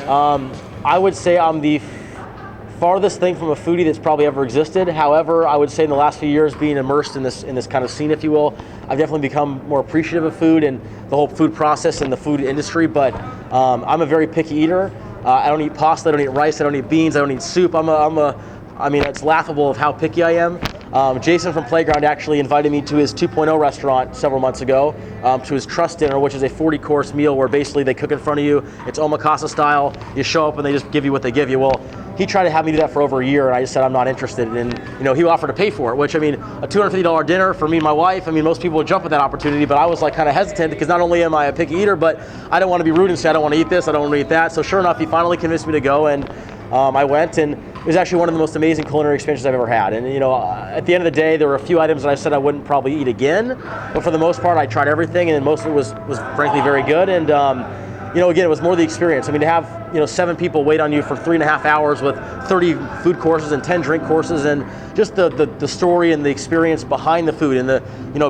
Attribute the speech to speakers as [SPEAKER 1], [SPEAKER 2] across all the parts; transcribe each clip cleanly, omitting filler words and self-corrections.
[SPEAKER 1] I would say I'm the farthest thing from a foodie that's probably ever existed. However, I would say in the last few years, being immersed in this kind of scene, if you will, I've definitely become more appreciative of food and the whole food process and the food industry. But I'm a very picky eater. I don't eat pasta. I don't eat rice. I don't eat beans. I don't eat soup. I mean, it's laughable of how picky I am. Jason from Playground actually invited me to his 2.0 restaurant several months ago, to his trust dinner, which is a 40-course meal where basically they cook in front of you. It's omakase style. You show up and they just give you what they give you. Well, he tried to have me do that for over a year, and I just said I'm not interested. And he offered to pay for it, which, I mean, a $250 dinner for me and my wife. I mean, most people would jump at that opportunity, but I was like kind of hesitant because not only am I a picky eater, but I don't want to be rude and say I don't want to eat this, I don't want to eat that. So sure enough, he finally convinced me to go, and I went, and it was actually one of the most amazing culinary experiences I've ever had. And at the end of the day, there were a few items that I said I wouldn't probably eat again, but for the most part, I tried everything, and most of it was frankly very good. And again, it was more the experience. I mean, to have 7 people wait on you for 3.5 hours with 30 food courses and 10 drink courses, and just the story and the experience behind the food, and the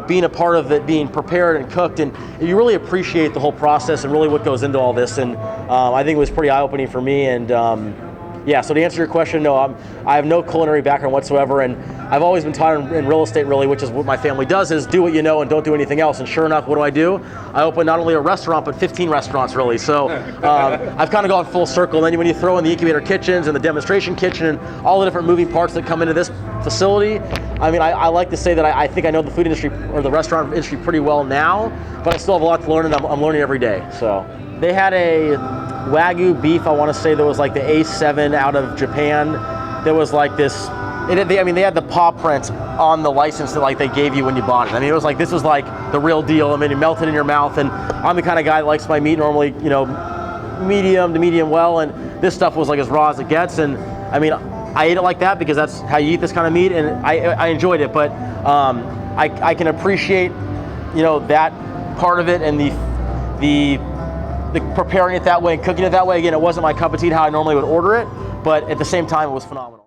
[SPEAKER 1] being a part of it, being prepared and cooked, and you really appreciate the whole process and really what goes into all this. And I think it was pretty eye-opening for me. And yeah, so to answer your question, no, I have no culinary background whatsoever, and I've always been taught in real estate, really, which is what my family does, is do what you know and don't do anything else. And sure enough, what do? I opened not only a restaurant, but 15 restaurants, really. So I've kind of gone full circle. And then when you throw in the incubator kitchens and the demonstration kitchen and all the different moving parts that come into this facility, I mean, I like to say that I think I know the food industry or the restaurant industry pretty well now, but I still have a lot to learn, and I'm learning every day. So they had a Wagyu beef, I want to say, that was like the A7 out of Japan. There was like this, they had the paw print on the license that they gave you when you bought it. I mean, it was like, this was like the real deal. I mean, it melted in your mouth, and I'm the kind of guy that likes my meat normally, medium to medium well, and this stuff was like as raw as it gets. And I mean, I ate it like that because that's how you eat this kind of meat, and I enjoyed it. But I can appreciate, that part of it, and the preparing it that way and cooking it that way. Again, it wasn't my cup of tea how I normally would order it, but at the same time, it was phenomenal.